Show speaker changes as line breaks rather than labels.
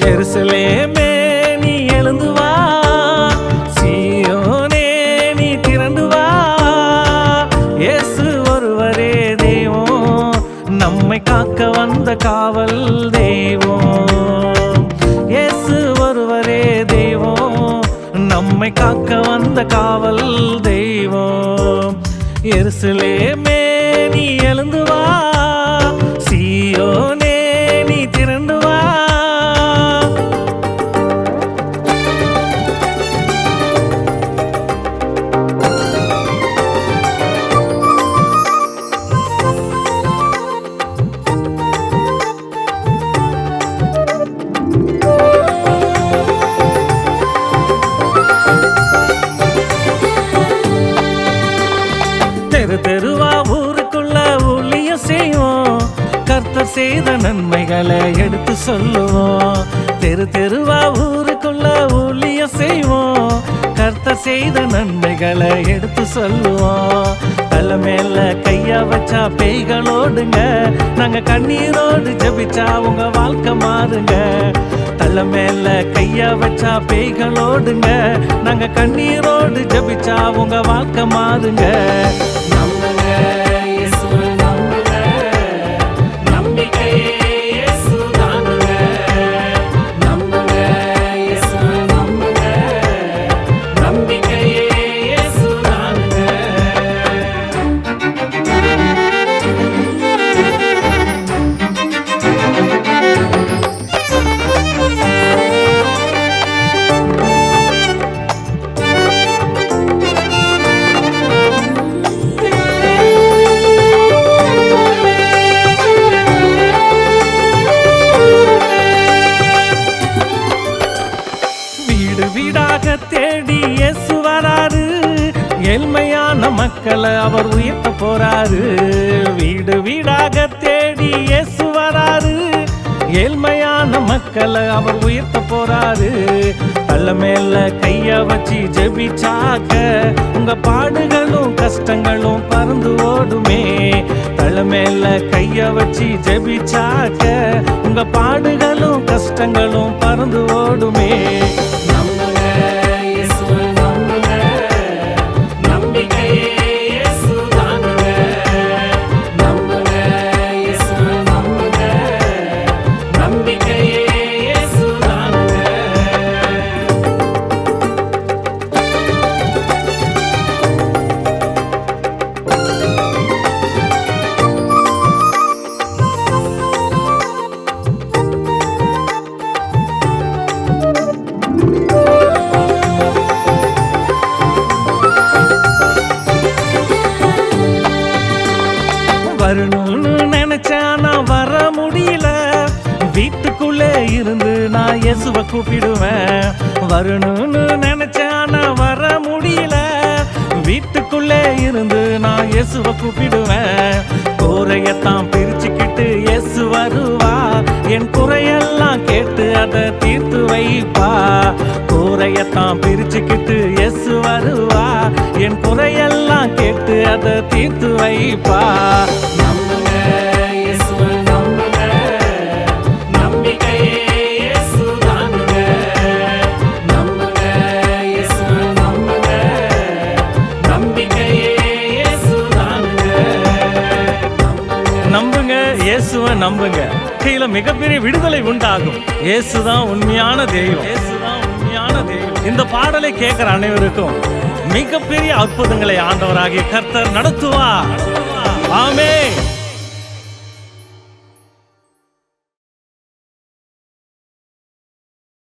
எருசலேமே நீ எழுந்து வா, சீயோனே நீ திரண்டு வா. இயேசு ஒருவரே தெய்வம், நம்மை காக்க வந்த காவல் தெய்வம். இயேசு ஒருவரே தெய்வம், நம்மை காக்க வந்த காவல் தெய்வம். எருசலேமே நீ எழுந்து வா, சீயோனே நீ திரண்டு வா. தெரு தெருவா ஊருக்குள்ள ஊழியம் செய்வோம், கர்த்தர் செய்த நன்மைகளை எடுத்து சொல்லுவோம். தெரு தெருவா ஊருக்குள்ள ஊழியம் செய்வோம், கர்த்தர் செய்த நன்மைகளை எடுத்து சொல்லுவோம். தலை மேல கையா வச்சா பேய்களோடுங்க, நாங்க கண்ணீரோடு ஜபிச்சா உங்க வாழ்க்கை மாறுங்க. தலை மேல கையா வச்சா பேய்களோடுங்க, நாங்க கண்ணீரோடு ஜபிச்சா உங்க வாழ்க்கை மாறுங்க. நம்புங்க இயேசுவை நம்புங்க, நம்பிக்கையே இயேசு தானுங்க. நம்புங்க இயேசுவை நம்புங்க, நம்பிக்கையே இயேசு தானுங்க. வீடு வீடாக தேடி இயேசு வராரு, ஏழ்மையான மக்களை அவர் உயர்த்த போறாரு. வீடு வீடாக தேடி இயேசு வராரு, ஏழ்மையான மக்களை அவர் உயர்த்த போறாரு. தலை மேல கைய வச்சு ஜெபிச்சாக்க உங்க பாடுகளும் கஷ்டங்களும் பறந்து ஓடுமே. தலை மேல கைய வச்சு ஜெபிச்சாக்க உங்க பாடுகளும் கஷ்டங்களும் பறந்து ஓடுமே. நம்புங்க இயேசுவை நம்புங்க, நம்பிக்கையே இயேசு தானுங்க. நம்புங்க இயேசுவை நம்புங்க, நம்பிக்கையே இயேசு தானுங்க. வரணும்னு நினைச்சா நான் வர முடியல, வீட்டுக்குள்ளே இருந்து நான் இயேசுவை கூப்பிடுவேன். வரணும்னு நினைச்சா நான் வர முடியல, வீட்டுக்குள்ளே இருந்து நான் இயேசுவை கூப்பிடுவேன். குறையத்தான் பிரிச்சுக்கிட்டு இயேசு வருவா, என் குறையெல்லாம் கேட்டு அதை தீர்த்து வைப்பா. குறையத்தான் பிரிச்சுக்கிட்டு இயேசு வருவா, என் குறையெல்லாம் கேட்டு அதை தீர்த்து வைப்பா. நம்புங்க இயேசுவை நம்புங்க, நம்பிக்கையே இயேசு தானுங்க. நம்புங்க இயேசுவை நம்புங்க, நம்பிக்கையே இயேசு தானுங்க. நம்புங்க இயேசுவை நம்புங்க, கீழே மிகப்பெரிய விடுதலை உண்டாகும். இயேசுதான் உண்மையான தெய்வம், இயேசுதான் உண்மையான தெய்வம். இந்த பாடலை கேட்கிற அனைவருக்கும் மிகப்பெரிய அற்புதங்களை ஆண்டவராகிய கர்த்தர் நடத்துவார். ஆமென்.